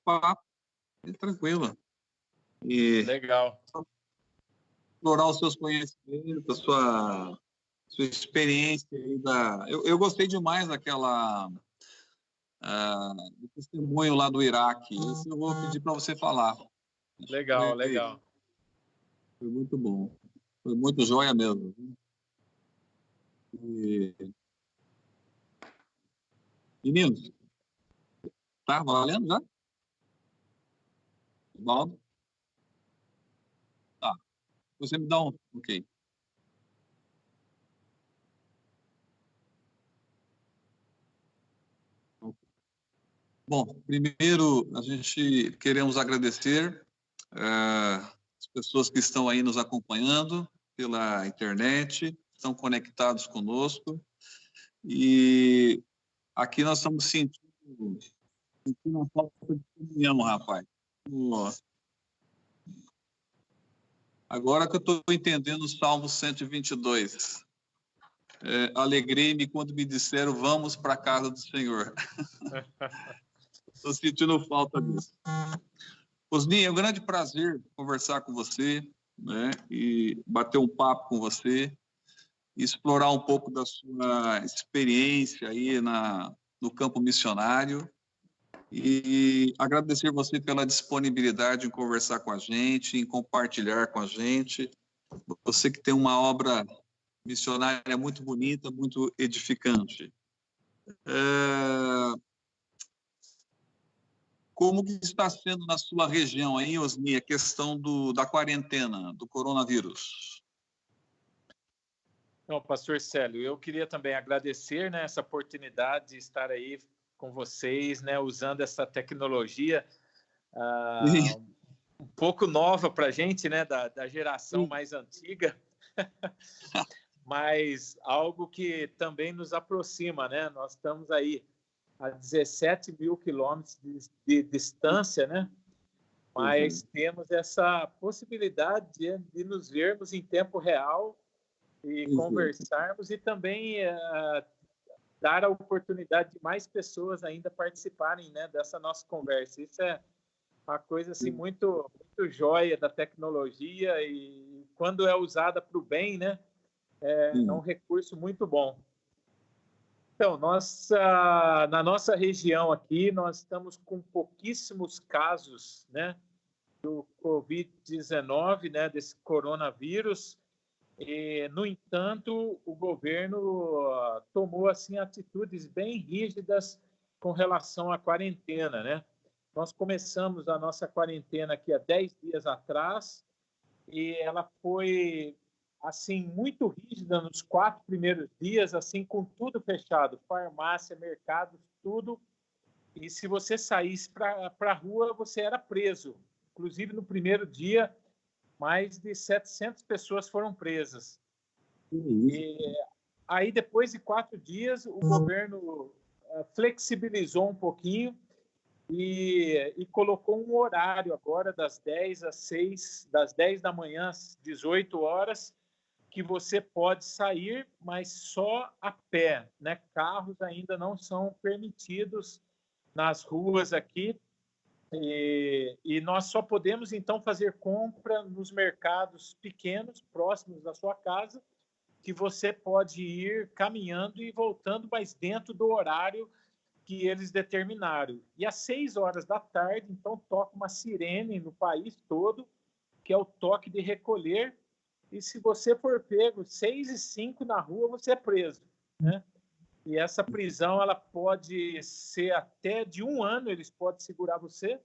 bate-papo, tranquilo. E legal. explorar os seus conhecimentos, a sua experiência. Eu gostei demais do testemunho lá do Iraque. Isso eu vou pedir para você falar. Legal, legal. Foi muito bom. Foi muito joia mesmo. Meninos, tá valendo já? Valdo? Tá. Você me dá um... Ok. Bom, primeiro, a gente queremos agradecer as pessoas que estão aí nos acompanhando pela internet, estão conectados conosco, e aqui nós estamos sentindo uma falta de comunhão, rapaz. Nossa. Agora que eu estou entendendo o Salmo 122. Alegrei-me quando me disseram, vamos para a casa do Senhor. Estou sentindo falta disso. Osni, é um grande prazer conversar com você, né, e bater um papo com você, e explorar um pouco da sua experiência aí no campo missionário, e agradecer você pela disponibilidade em conversar com a gente, em compartilhar com a gente. Você que tem uma obra missionária muito bonita, muito edificante. Como que está sendo na sua região aí, Osni, a questão da quarentena, do coronavírus? Não, pastor Célio, eu queria também agradecer, né, essa oportunidade de estar aí com vocês, né, usando essa tecnologia um pouco nova para a gente, né, da geração mais antiga, mas algo que também nos aproxima, né? Nós estamos aí a 17 mil quilômetros de distância, né? Mas temos essa possibilidade de nos vermos em tempo real e conversarmos, e também dar a oportunidade de mais pessoas ainda participarem, né, dessa nossa conversa. Isso é uma coisa assim, muito, muito joia da tecnologia, e quando é usada para o bem, né, é um recurso muito bom. Então, na nossa região aqui, nós estamos com pouquíssimos casos, né, do Covid-19, né, desse coronavírus. E, no entanto, o governo tomou assim atitudes bem rígidas com relação à quarentena, né? Nós começamos a nossa quarentena aqui há 10 dias atrás, e ela foi assim muito rígida nos 4 primeiros dias, assim, com tudo fechado, farmácia, mercados, tudo. E se você saísse para a rua, você era preso. Inclusive, no primeiro dia, mais de 700 pessoas foram presas. E aí, depois de 4 dias, o governo flexibilizou um pouquinho e colocou um horário agora das 10 às 6, das 10 da manhã às 18 horas, que você pode sair, mas só a pé, né? Carros ainda não são permitidos nas ruas aqui, e nós só podemos, então, fazer compra nos mercados pequenos, próximos da sua casa, que você pode ir caminhando e voltando, mas dentro do horário que eles determinaram. E às 6 horas da tarde, então, toca uma sirene no país todo, que é o toque de recolher, e se você for pego 6h05 na rua, você é preso, né? E essa prisão, ela pode ser até de 1 ano, eles podem segurar você,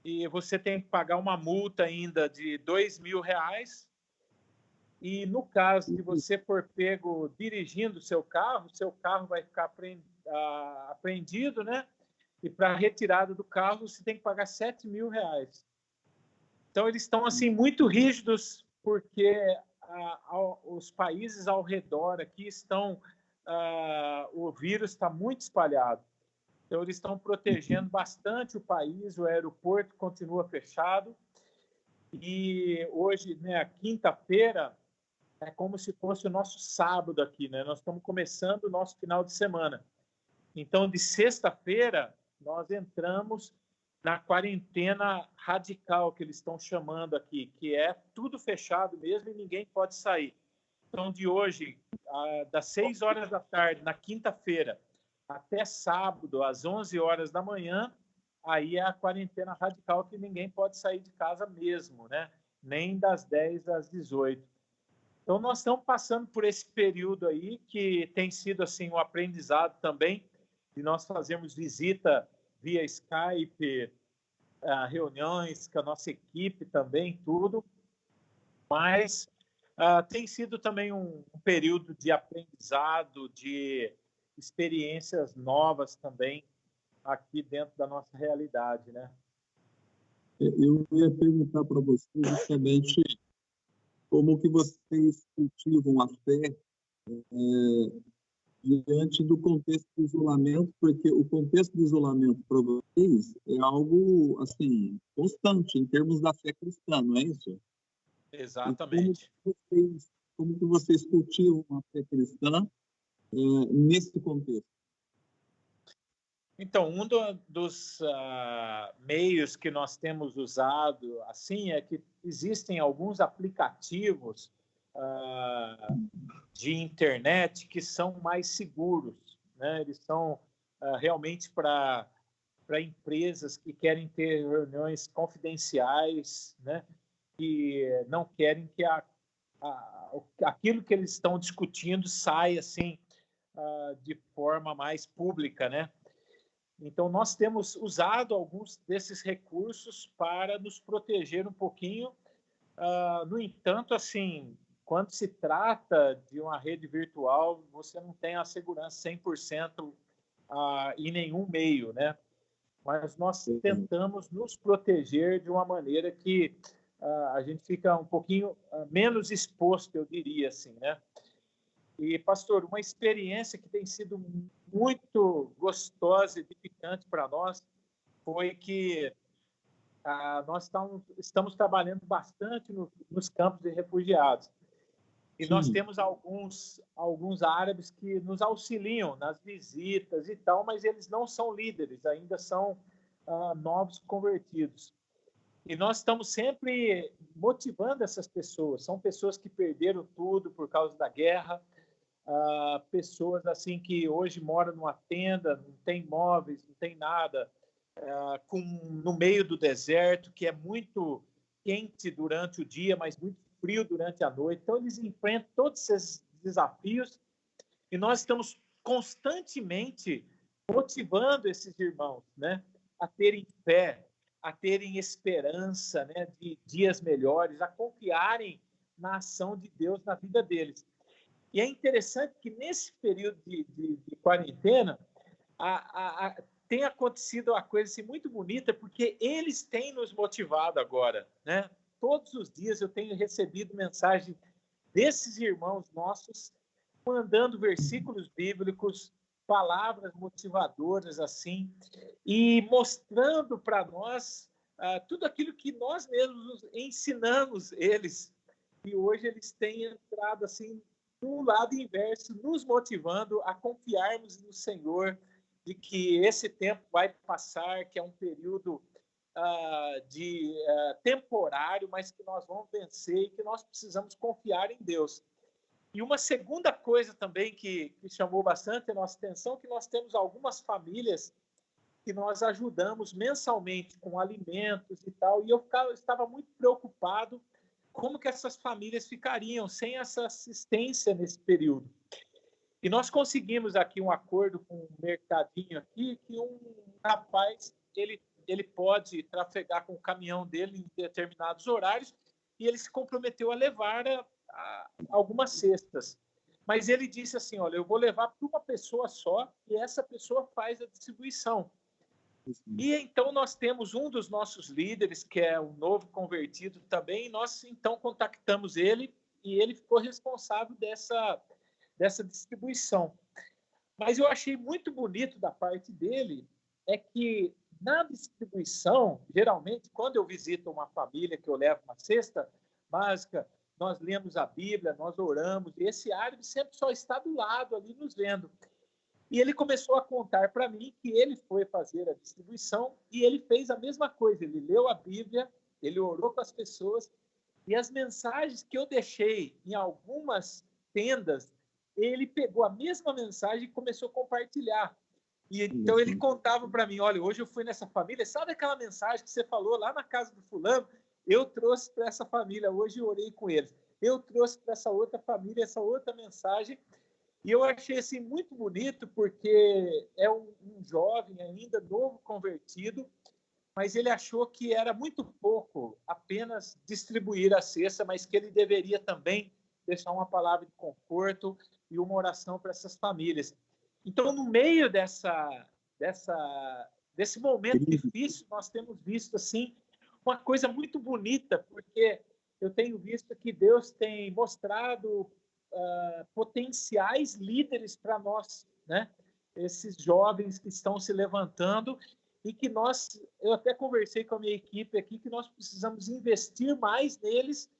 e você tem que pagar uma multa ainda de R$ 2.000, e no caso de você for pego dirigindo seu carro vai ficar apreendido, né? E para a retirada do carro, você tem que pagar R$ 7.000. Então, eles estão assim muito rígidos, porque os países ao redor aqui estão... o vírus está muito espalhado. Então, eles estão protegendo bastante o país, o aeroporto continua fechado. E hoje, né, quinta-feira, é como se fosse o nosso sábado aqui, né? Nós estamos começando o nosso final de semana. Então, de sexta-feira, nós entramos na quarentena radical, que eles estão chamando aqui, que é tudo fechado mesmo e ninguém pode sair. Então, de hoje, das 6 horas da tarde, na quinta-feira, até sábado, às 11 horas da manhã, aí é a quarentena radical, que ninguém pode sair de casa mesmo, né? Nem das 10 às 18. Então, nós estamos passando por esse período aí, que tem sido assim, um aprendizado também, de nós fazermos visita via Skype, reuniões com a nossa equipe também, tudo. Mas tem sido também um período de aprendizado, de experiências novas também aqui dentro da nossa realidade, né? Eu ia perguntar para você justamente como que vocês cultivam a fé diante do contexto de isolamento, porque o contexto de isolamento para vocês é algo, assim, constante em termos da fé cristã, não é isso? Exatamente. E como que vocês cultivam a fé cristã nesse contexto? Então, um dos meios que nós temos usado assim é que existem alguns aplicativos de internet que são mais seguros, né? Eles são realmente para empresas que querem ter reuniões confidenciais, né? Que não querem que aquilo que eles estão discutindo saia assim de forma mais pública, né? Então, nós temos usado alguns desses recursos para nos proteger um pouquinho. No entanto, assim, quando se trata de uma rede virtual, você não tem a segurança 100% em nenhum meio, né? Mas nós tentamos nos proteger de uma maneira que a gente fica um pouquinho menos exposto, eu diria assim, né? E, pastor, uma experiência que tem sido muito gostosa e edificante para nós foi que nós estamos trabalhando bastante nos campos de refugiados. E Sim. nós temos alguns árabes que nos auxiliam nas visitas e tal, mas eles não são líderes, ainda são novos convertidos. E nós estamos sempre motivando essas pessoas. São pessoas que perderam tudo por causa da guerra, pessoas assim que hoje moram numa tenda, não tem móveis, não tem nada, no meio do deserto, que é muito quente durante o dia, mas muito frio durante a noite. Então, eles enfrentam todos esses desafios e nós estamos constantemente motivando esses irmãos, né, a terem fé, a terem esperança, né, de dias melhores, a confiarem na ação de Deus na vida deles. E é interessante que nesse período de quarentena tem acontecido uma coisa assim, muito bonita, porque eles têm nos motivado agora, né? Todos os dias eu tenho recebido mensagem desses irmãos nossos mandando versículos bíblicos, palavras motivadoras assim, e mostrando para nós tudo aquilo que nós mesmos ensinamos eles. E hoje eles têm entrado assim do lado inverso, nos motivando a confiarmos no Senhor, de que esse tempo vai passar, que é um período temporário, mas que nós vamos vencer e que nós precisamos confiar em Deus. E uma segunda coisa também que chamou bastante a nossa atenção, que nós temos algumas famílias que nós ajudamos mensalmente com alimentos e tal, e eu estava muito preocupado como que essas famílias ficariam sem essa assistência nesse período. E nós conseguimos aqui um acordo com um mercadinho aqui, que um rapaz, ele pode trafegar com o caminhão dele em determinados horários, e ele se comprometeu a levar algumas cestas. Mas ele disse assim, olha, eu vou levar para uma pessoa só, e essa pessoa faz a distribuição. E então nós temos um dos nossos líderes, que é um novo convertido também, e nós então contactamos ele, e ele ficou responsável dessa distribuição. Mas eu achei muito bonito da parte dele é que na distribuição, geralmente, quando eu visito uma família que eu levo uma cesta básica, nós lemos a Bíblia, nós oramos, e esse árabe sempre só está do lado ali nos vendo. E ele começou a contar para mim que ele foi fazer a distribuição e ele fez a mesma coisa. Ele leu a Bíblia, ele orou com as pessoas e as mensagens que eu deixei em algumas tendas, ele pegou a mesma mensagem e começou a compartilhar. E então ele contava para mim, olha, hoje eu fui nessa família, sabe aquela mensagem que você falou lá na casa do fulano? Eu trouxe para essa família, hoje eu orei com eles. Eu trouxe para essa outra família essa outra mensagem. E eu achei assim muito bonito, porque é um jovem ainda, novo convertido, mas ele achou que era muito pouco apenas distribuir a cesta, mas que ele deveria também deixar uma palavra de conforto e uma oração para essas famílias. Então, no meio desse momento difícil, nós temos visto assim uma coisa muito bonita, porque eu tenho visto que Deus tem mostrado potenciais líderes para nós, né? Esses jovens que estão se levantando e que eu até conversei com a minha equipe aqui, que nós precisamos investir mais neles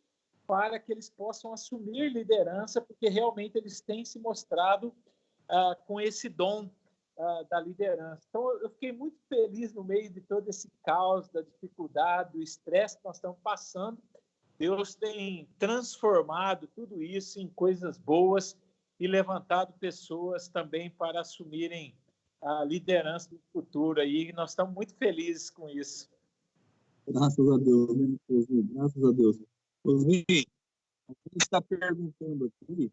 para que eles possam assumir liderança, porque realmente eles têm se mostrado com esse dom da liderança. Então, eu fiquei muito feliz no meio de todo esse caos, da dificuldade, do estresse que nós estamos passando. Deus tem transformado tudo isso em coisas boas e levantado pessoas também para assumirem a liderança do futuro aí. Nós estamos muito felizes com isso. Graças a Deus, né, Osni? Graças a Deus. Osni, a gente está perguntando aqui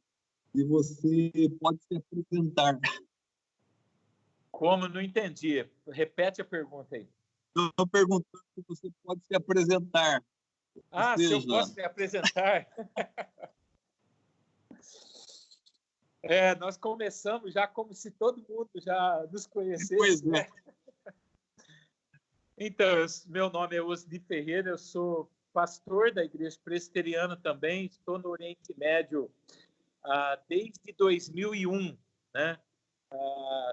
se você pode se apresentar. Como? Não entendi. Repete a pergunta aí. Estou perguntando se você pode se apresentar. Se eu posso me apresentar? Nós começamos já como se todo mundo já nos conhecesse. Pois é. Né? Então, meu nome é Osni Ferreira, eu sou pastor da Igreja Presbiteriana também, estou no Oriente Médio desde 2001, né?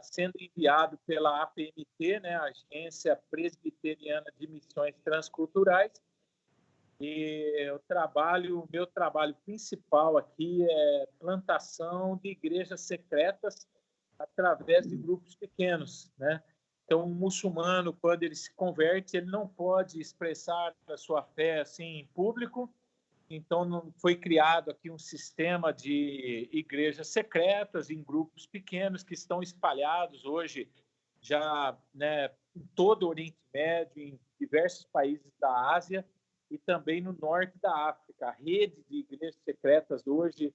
Sendo enviado pela APMT, né? A Agência Presbiteriana de Missões Transculturais. E o meu trabalho principal aqui é plantação de igrejas secretas através de grupos pequenos, né? Então, um muçulmano, quando ele se converte, ele não pode expressar a sua fé assim em público. Então, foi criado aqui um sistema de igrejas secretas em grupos pequenos que estão espalhados hoje já, né, em todo o Oriente Médio, em diversos países da Ásia e também no norte da África. A rede de igrejas secretas hoje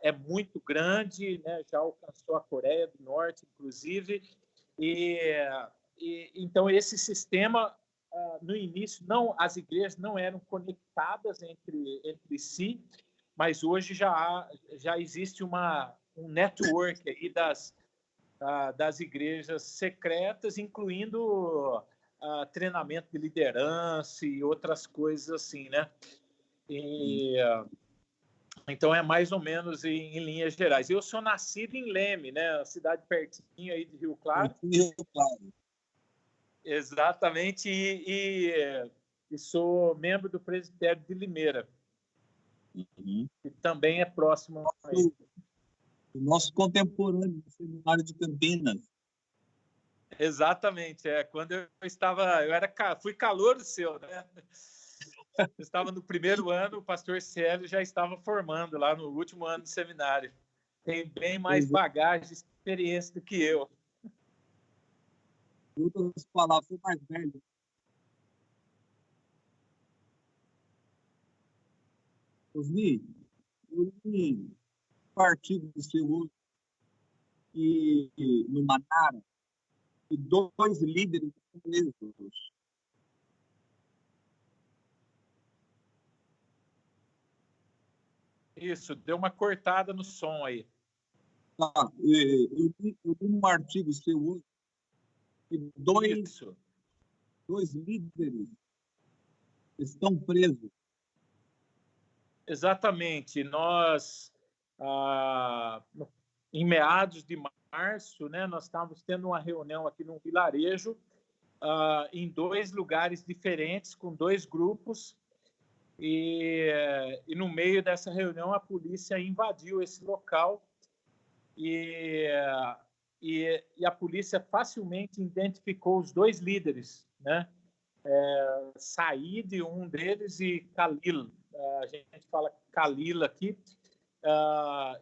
é muito grande, né? Já alcançou a Coreia do Norte, inclusive. Então, esse sistema, no início, as igrejas não eram conectadas entre si, mas hoje já existe um network aí das igrejas secretas, incluindo treinamento de liderança e outras coisas assim, né? Então, é mais ou menos em linhas gerais. Eu sou nascido em Leme, né? Uma cidade pertinho aí de Rio Claro. Rio Claro. Exatamente. E sou membro do Presbitério de Limeira, que também é próximo aí. O nosso contemporâneo do Seminário de Campinas. Exatamente. Quando fui calouro seu, né? Eu estava no primeiro ano, o pastor Célio já estava formando lá no último ano de seminário. Tem bem mais bagagem, experiência do que eu. Em outras palavras, sou mais velho. Osni, eu li um artigo do seu hoje no Manara, e 2 líderes presos. Isso, deu uma cortada no som aí. Eu li um artigo seu hoje que 2 líderes estão presos. Exatamente. Nós, em meados de março, né, nós estávamos tendo uma reunião aqui num vilarejo, em 2 lugares diferentes, com 2 grupos, e no meio dessa reunião a polícia invadiu esse local e e a polícia facilmente identificou os dois líderes, né? Said, um deles, e Khalil. A gente fala Khalil aqui.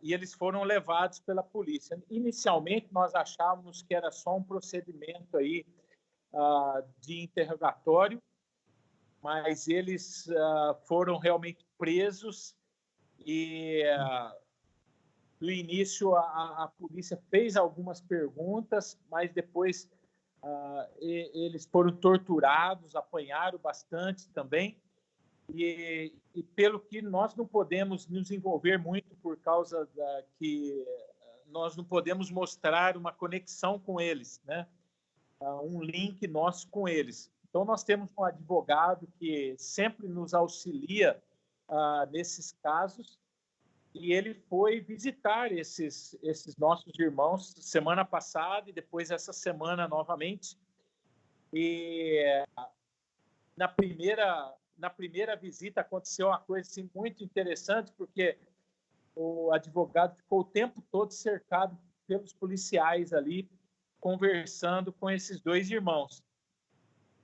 E eles foram levados pela polícia. Inicialmente, nós achávamos que era só um procedimento aí, de interrogatório, mas eles foram realmente presos e, no início, a polícia fez algumas perguntas, mas depois eles foram torturados, apanharam bastante também. E pelo que nós não podemos nos envolver muito por causa que nós não podemos mostrar uma conexão com eles, né? Um link nosso com eles. Então, nós temos um advogado que sempre nos auxilia nesses casos, e ele foi visitar esses nossos irmãos semana passada e depois essa semana novamente. E na primeira visita aconteceu uma coisa assim, muito interessante, porque o advogado ficou o tempo todo cercado pelos policiais ali, conversando com esses dois irmãos.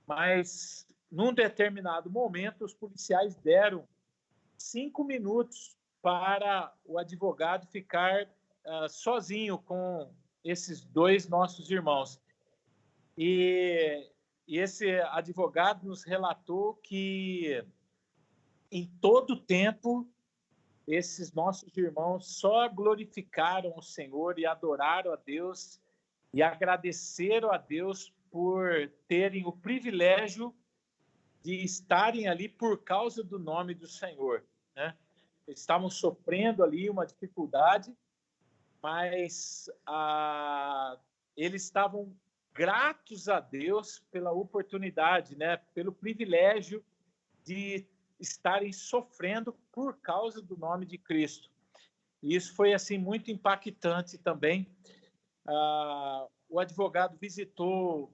Mas, num determinado momento, os policiais deram 5 minutos para o advogado ficar sozinho com esses dois nossos irmãos. E esse advogado nos relatou que, em todo o tempo, esses nossos irmãos só glorificaram o Senhor e adoraram a Deus e agradeceram a Deus por terem o privilégio de estarem ali por causa do nome do Senhor, né? Eles estavam sofrendo ali uma dificuldade, mas eles estavam gratos a Deus pela oportunidade, né? Pelo privilégio de estarem sofrendo por causa do nome de Cristo. E isso foi assim muito impactante também. O advogado visitou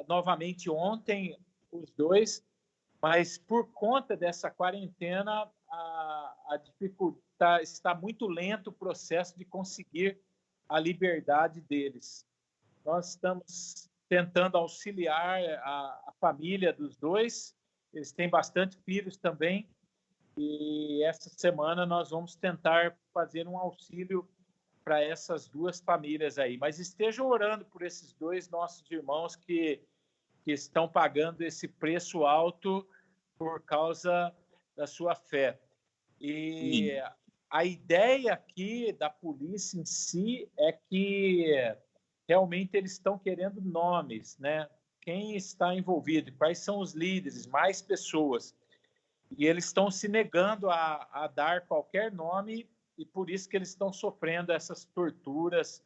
novamente ontem os dois, mas por conta dessa quarentena, a dificuldade está muito lento o processo de conseguir a liberdade deles. Nós estamos tentando auxiliar a família dos dois. Eles têm bastante filhos também, e essa semana nós vamos tentar fazer um auxílio para essas duas famílias aí. Mas estejam orando por esses dois nossos irmãos que estão pagando esse preço alto por causa da sua fé. E a ideia aqui da polícia em si é que realmente eles estão querendo nomes, né? Quem está envolvido, quais são os líderes, mais pessoas. E eles estão se negando a dar qualquer nome, e por isso que eles estão sofrendo essas torturas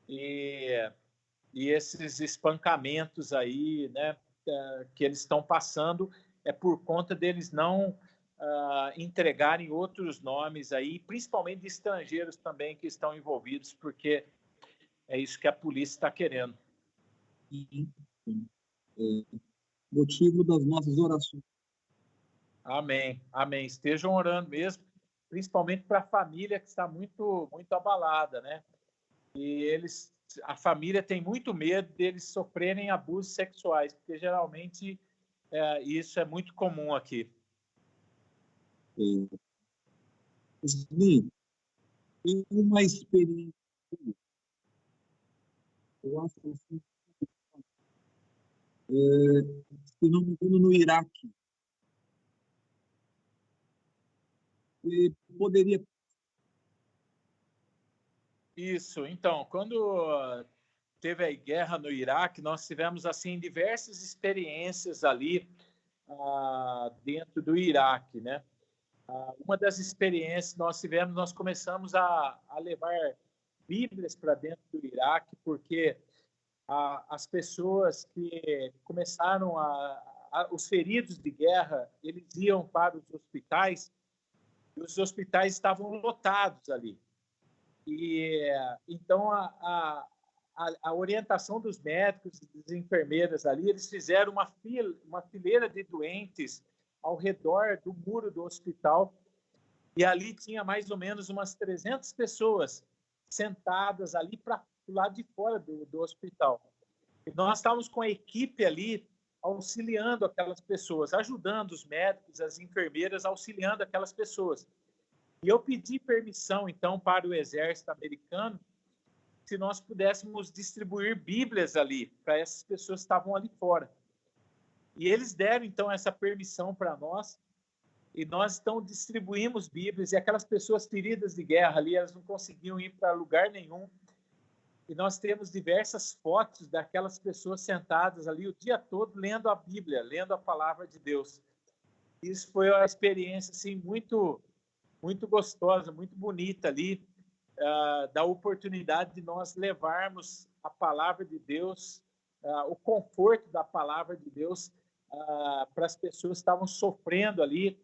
e esses espancamentos aí, né, que eles estão passando, é por conta deles não entregarem outros nomes aí, principalmente de estrangeiros também que estão envolvidos, porque é isso que a polícia está querendo. Motivo das nossas orações. Amém, amém. Estejam orando mesmo, principalmente para a família que está muito, muito abalada, né? E a família tem muito medo deles sofrerem abusos sexuais, porque geralmente isso é muito comum aqui. Tem uma experiência, eu acho assim, se não me engano, no Iraque. E poderia... Isso, então, quando teve a guerra no Iraque, nós tivemos assim diversas experiências ali dentro do Iraque, né? Uma das experiências que nós tivemos, nós começamos a levar Bíblias para dentro do Iraque, porque as pessoas que começaram os feridos de guerra, eles iam para os hospitais, e os hospitais estavam lotados ali. E então a orientação dos médicos e das enfermeiras ali, eles fizeram uma fileira de doentes ao redor do muro do hospital, e ali tinha mais ou menos umas 300 pessoas sentadas ali para do lado de fora do hospital. E nós estávamos com a equipe ali, auxiliando aquelas pessoas, ajudando os médicos, as enfermeiras, auxiliando aquelas pessoas. E eu pedi permissão, então, para o exército americano, se nós pudéssemos distribuir Bíblias ali, para essas pessoas que estavam ali fora. E eles deram, então, essa permissão para nós, e nós, então, distribuímos Bíblias, e aquelas pessoas feridas de guerra ali, elas não conseguiam ir para lugar nenhum. E nós temos diversas fotos daquelas pessoas sentadas ali o dia todo, lendo a Bíblia, lendo a palavra de Deus. Isso foi uma experiência, assim, muito, muito gostosa, muito bonita ali, da oportunidade de nós levarmos a palavra de Deus, o conforto da palavra de Deus para as pessoas que estavam sofrendo ali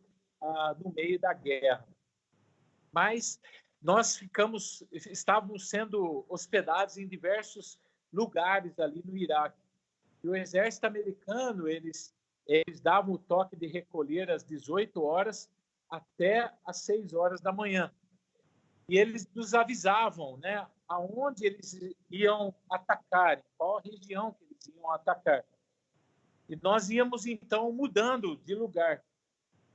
no meio da guerra. Mas nós estávamos sendo hospedados em diversos lugares ali no Iraque. E o exército americano, eles davam o toque de recolher às 18 horas até às 6 horas da manhã. E eles nos avisavam, né, aonde eles iam atacar, em qual região que eles iam atacar. E nós íamos, então, mudando de lugar.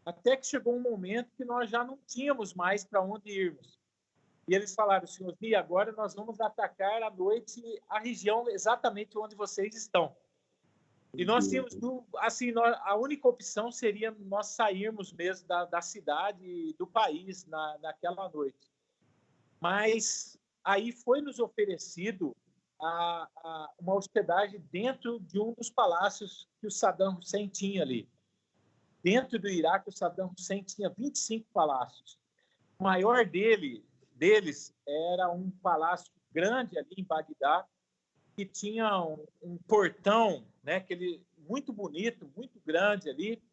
Até que chegou um momento que nós já não tínhamos mais para onde irmos. E eles falaram, senhor, e agora nós vamos atacar à noite a região exatamente onde vocês estão. E nós tínhamos, assim, a única opção seria nós sairmos mesmo da cidade e do país naquela noite. Mas aí foi nos oferecido uma hospedagem dentro de um dos palácios que o Saddam Hussein tinha ali. Dentro do Iraque, o Saddam Hussein tinha 25 palácios. O maior deles era um palácio grande ali em Bagdá, que tinha um portão, né, muito bonito, muito grande ali,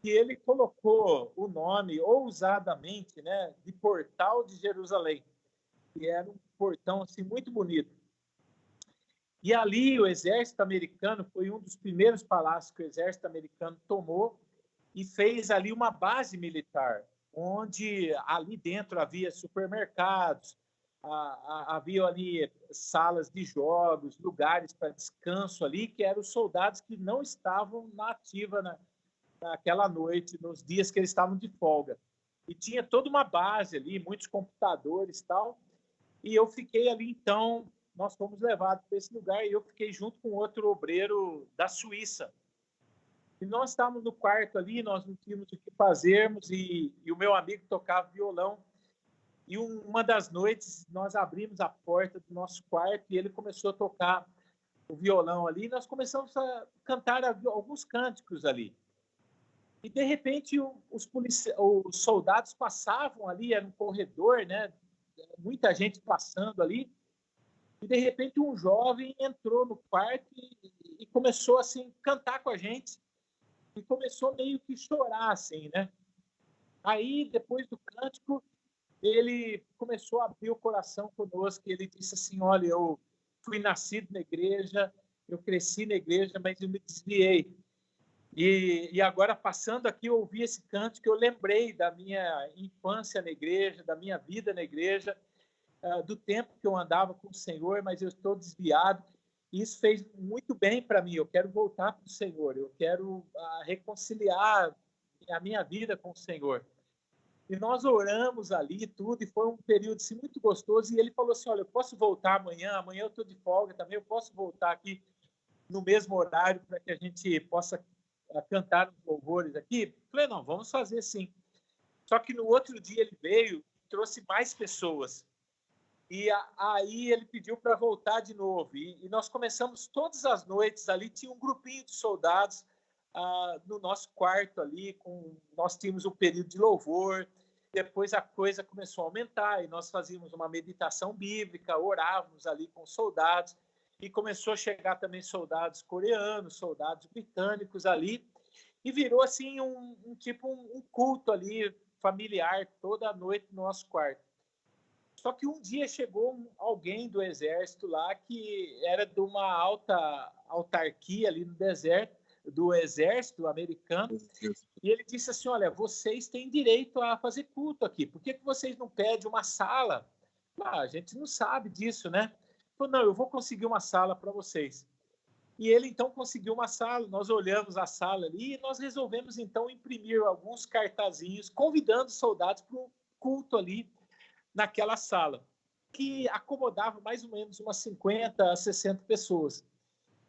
que ele colocou o nome ousadamente, né, de Portal de Jerusalém, que era um portão assim muito bonito. E ali o exército americano foi um dos primeiros palácios que o exército americano tomou e fez ali uma base militar, onde ali dentro havia supermercados, havia ali salas de jogos, lugares para descanso ali, que eram os soldados que não estavam na ativa naquela noite, nos dias que eles estavam de folga. E tinha toda uma base ali, muitos computadores e tal. E eu fiquei ali, então, nós fomos levados para esse lugar e eu fiquei junto com outro obreiro da Suíça. E nós estávamos no quarto ali, nós não tínhamos o que fazermos e o meu amigo tocava violão. E uma das noites nós abrimos a porta do nosso quarto e ele começou a tocar o violão ali e nós começamos a cantar alguns cânticos ali. E, de repente, os soldados passavam ali, era um corredor, né? Muita gente passando ali, e de repente um jovem entrou no quarto e começou assim cantar com a gente e começou meio que chorar assim, né? Aí depois do cântico ele começou a abrir o coração conosco e ele disse assim, olha, eu fui nascido na igreja, eu cresci na igreja, mas eu me desviei. E agora, passando aqui, eu ouvi esse canto que eu lembrei da minha infância na igreja, da minha vida na igreja, do tempo que eu andava com o Senhor, mas eu estou desviado. E isso fez muito bem para mim. Eu quero voltar para o Senhor, eu quero reconciliar a minha vida com o Senhor. E nós oramos ali e tudo, e foi um período assim, muito gostoso. E ele falou assim, olha, eu posso voltar amanhã eu estou de folga também, eu posso voltar aqui no mesmo horário para que a gente possa cantar os louvores aqui? Falei, não, vamos fazer sim. Só que no outro dia ele veio, trouxe mais pessoas. E aí ele pediu para voltar de novo. E nós começamos todas as noites ali, tinha um grupinho de soldados no nosso quarto ali, nós tínhamos um período de louvor. Depois a coisa começou a aumentar e nós fazíamos uma meditação bíblica, orávamos ali com os soldados. E começou a chegar também soldados coreanos, soldados britânicos ali, e virou assim um culto ali familiar toda noite no nosso quarto. Só que um dia chegou alguém do exército lá que era de uma alta autarquia ali no deserto, do exército americano, e ele disse assim, olha, vocês têm direito a fazer culto aqui, por que vocês não pedem uma sala? A gente não sabe disso, né? falou, não, eu vou conseguir uma sala para vocês. E ele, então, conseguiu uma sala, nós olhamos a sala ali e nós resolvemos, então, imprimir alguns cartazinhos convidando os soldados para um culto ali naquela sala, que acomodava mais ou menos umas 50 a 60 pessoas.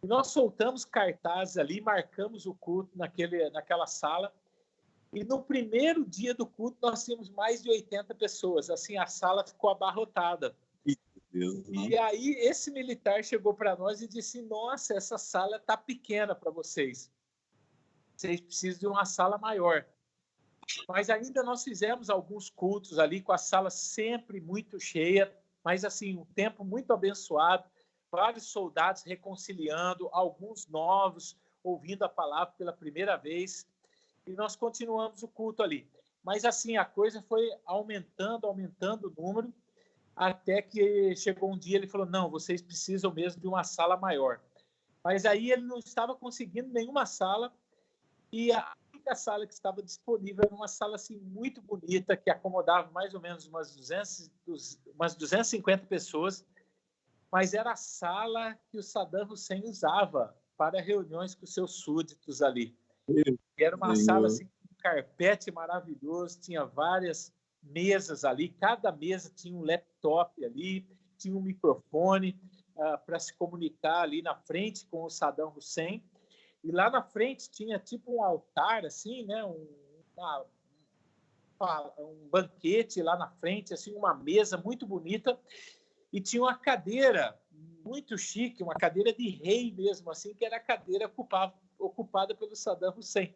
E nós soltamos cartazes ali, marcamos o culto naquela sala, e no primeiro dia do culto nós tínhamos mais de 80 pessoas, assim, a sala ficou abarrotada. E aí esse militar chegou para nós e disse, nossa, essa sala está pequena para vocês precisam de uma sala maior. Mas ainda nós fizemos alguns cultos ali com a sala sempre muito cheia, mas assim, um tempo muito abençoado, vários soldados reconciliando, alguns novos ouvindo a palavra pela primeira vez, e nós continuamos o culto ali. Mas assim, a coisa foi aumentando o número, até que chegou um dia, ele falou, não, vocês precisam mesmo de uma sala maior. Mas aí ele não estava conseguindo nenhuma sala, e a única sala que estava disponível era uma sala assim, muito bonita, que acomodava mais ou menos umas 250 pessoas, mas era a sala que o Saddam Hussein usava para reuniões com seus súditos ali. E era uma sala assim, com um carpete maravilhoso, tinha várias mesas ali, cada mesa tinha um laptop ali, tinha um microfone para se comunicar ali na frente com o Saddam Hussein. E lá na frente tinha tipo um altar, assim, né? Um banquete lá na frente, assim, uma mesa muito bonita. E tinha uma cadeira muito chique, uma cadeira de rei mesmo, assim, que era a cadeira ocupada pelo Saddam Hussein.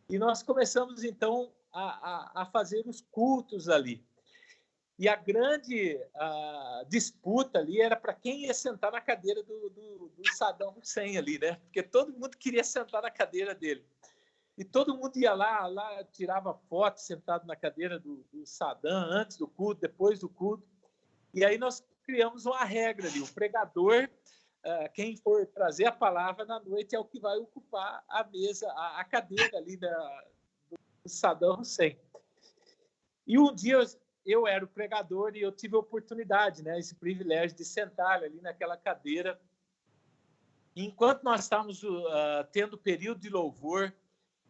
E nós começamos, então, a fazer os cultos ali. E a grande disputa ali era para quem ia sentar na cadeira do Saddam Hussein ali, né? Porque todo mundo queria sentar na cadeira dele. E todo mundo ia lá tirava foto sentado na cadeira do Saddam, antes do culto, depois do culto. E aí nós criamos uma regra ali, o pregador, quem for trazer a palavra na noite é o que vai ocupar a mesa, a cadeira ali do Saddam Hussein. E um dia eu era o pregador e eu tive a oportunidade, né, esse privilégio de sentar ali naquela cadeira. E enquanto nós estávamos tendo período de louvor,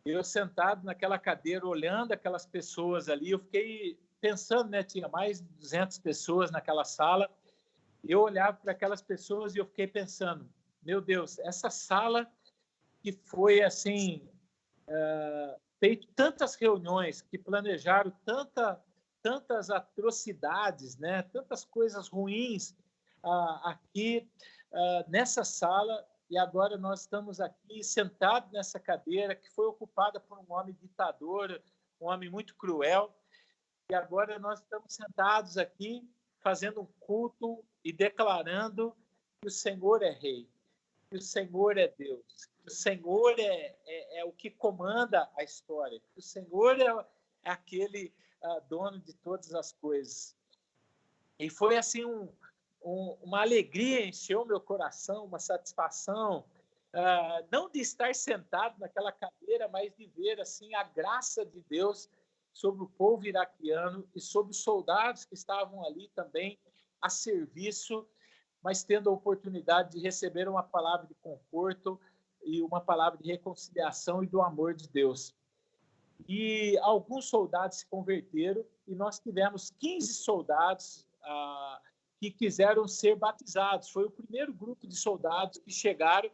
eu sentado naquela cadeira, olhando aquelas pessoas ali, eu fiquei pensando, né, tinha mais de 200 pessoas naquela sala, eu olhava para aquelas pessoas e eu fiquei pensando, meu Deus, essa sala que foi assim, feito tantas reuniões, que planejaram tantas atrocidades, né? Tantas coisas ruins aqui nessa sala, e agora nós estamos aqui sentados nessa cadeira que foi ocupada por um homem ditador, um homem muito cruel, e agora nós estamos sentados aqui fazendo um culto e declarando que o Senhor é Rei, que o Senhor é Deus, que o Senhor é o que comanda a história, que o Senhor é aquele dono de todas as coisas. E foi assim uma alegria, encheu meu coração, uma satisfação, não de estar sentado naquela cadeira, mas de ver assim a graça de Deus sobre o povo iraquiano e sobre os soldados que estavam ali também a serviço, mas tendo a oportunidade de receber uma palavra de conforto e uma palavra de reconciliação e do amor de Deus. E alguns soldados se converteram e nós tivemos 15 soldados que quiseram ser batizados. Foi o primeiro grupo de soldados que chegaram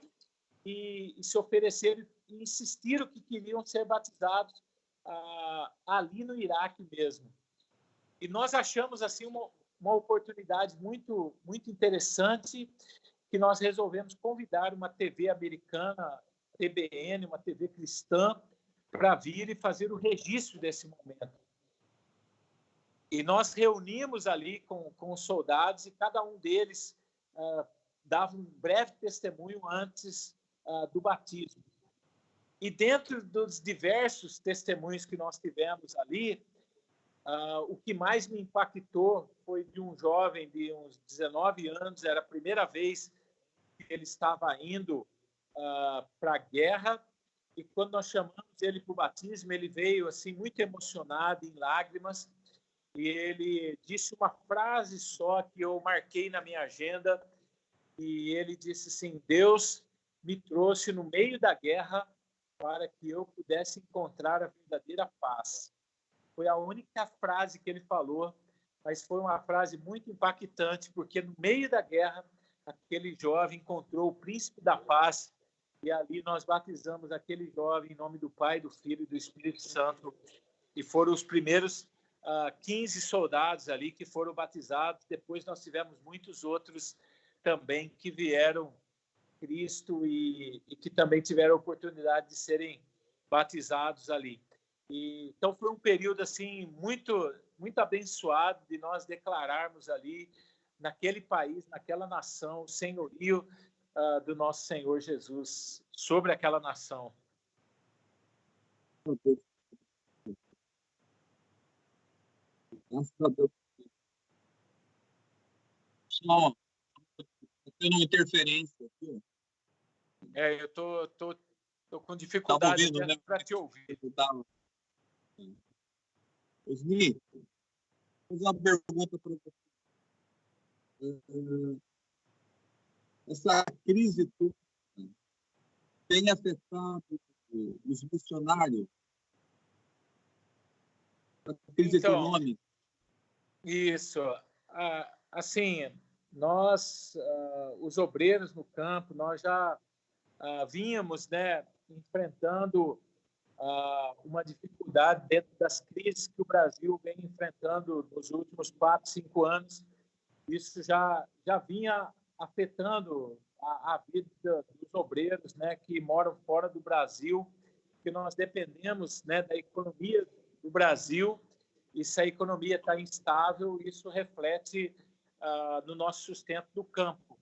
e se ofereceram e insistiram que queriam ser batizados ali no Iraque mesmo. E nós achamos assim uma oportunidade muito, muito interessante, que nós resolvemos convidar uma TV americana, TBN, uma TV cristã, para vir e fazer o registro desse momento. E nós reunimos ali com os soldados e cada um deles dava um breve testemunho antes do batismo. E dentro dos diversos testemunhos que nós tivemos ali, o que mais me impactou foi de um jovem de uns 19 anos, era a primeira vez que ele estava indo para a guerra, e quando nós chamamos ele para o batismo, ele veio assim muito emocionado, em lágrimas, e ele disse uma frase só que eu marquei na minha agenda, e ele disse assim: Deus me trouxe no meio da guerra para que eu pudesse encontrar a verdadeira paz. Foi a única frase que ele falou, mas foi uma frase muito impactante, porque no meio da guerra, aquele jovem encontrou o príncipe da paz, e ali nós batizamos aquele jovem em nome do Pai, do Filho e do Espírito Santo, e foram os primeiros 15 soldados ali que foram batizados. Depois nós tivemos muitos outros também que vieram Cristo e que também tiveram a oportunidade de serem batizados ali. Então foi um período assim muito abençoado de nós declararmos ali naquele país, naquela nação, o senhorio do nosso Senhor Jesus sobre aquela nação. Graças a Deus. Só tendo uma interferência aqui. Eu tô com dificuldade para te ouvir. Osni, vou fazer uma pergunta para você. Essa crise toda tem afetado os missionários? A crise econômica? Isso. Assim, nós, os obreiros no campo, nós já vínhamos, né, enfrentando uma dificuldade dentro das crises que o Brasil vem enfrentando nos últimos 4, 5 anos. Isso já vinha afetando a vida dos obreiros, né, que moram fora do Brasil, que nós dependemos, né, da economia do Brasil, e se a economia está instável, isso reflete no nosso sustento do campo.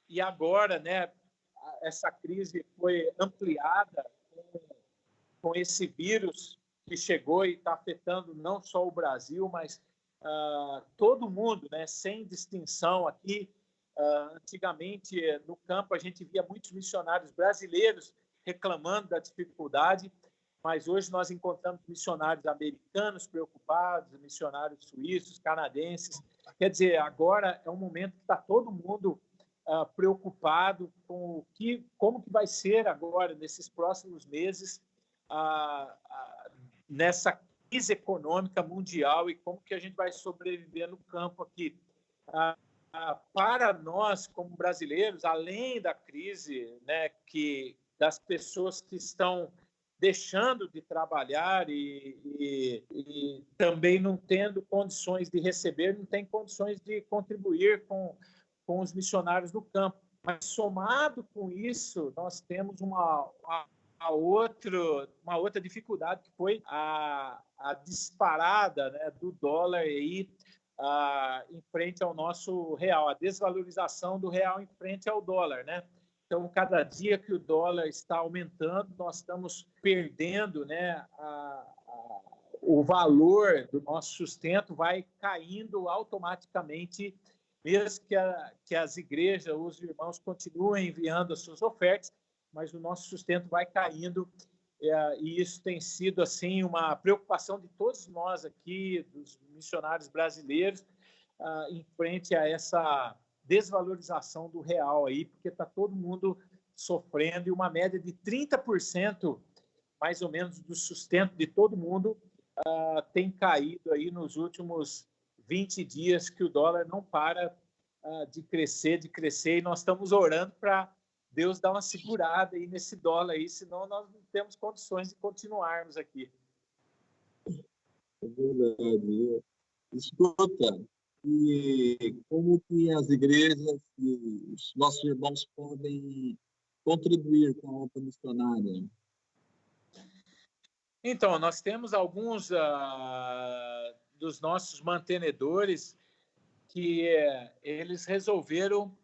E agora, né, essa crise foi ampliada com esse vírus que chegou e está afetando não só o Brasil, mas todo mundo, né, sem distinção aqui. Antigamente, no campo, a gente via muitos missionários brasileiros reclamando da dificuldade, mas hoje nós encontramos missionários americanos preocupados, missionários suíços, canadenses. Quer dizer, agora é um momento que está todo mundo preocupado com como que vai ser agora, nesses próximos meses, nessa crise econômica mundial, e como que a gente vai sobreviver no campo aqui. Para nós, como brasileiros, além da crise, né, das pessoas que estão deixando de trabalhar e também não tendo condições de receber, não tem condições de contribuir com os missionários no campo. Mas, somado com isso, nós temos uma outra dificuldade, que foi a disparada, né, do dólar aí, em frente ao nosso real, a desvalorização do real em frente ao dólar, né? Então, cada dia que o dólar está aumentando, nós estamos perdendo, né, o valor do nosso sustento vai caindo automaticamente, mesmo que as igrejas, os irmãos continuem enviando as suas ofertas, mas o nosso sustento vai caindo, e isso tem sido assim uma preocupação de todos nós aqui, dos missionários brasileiros, em frente a essa desvalorização do real aí, porque está todo mundo sofrendo, e uma média de 30%, mais ou menos, do sustento de todo mundo tem caído aí nos últimos 20 dias, que o dólar não para de crescer, e nós estamos orando para Deus dar uma segurada aí nesse dólar aí, senão nós não temos condições de continuarmos aqui. É verdade. Escuta, e como que as igrejas e os nossos irmãos podem contribuir com a obra missionária? Então, nós temos alguns dos nossos mantenedores que eles resolveram,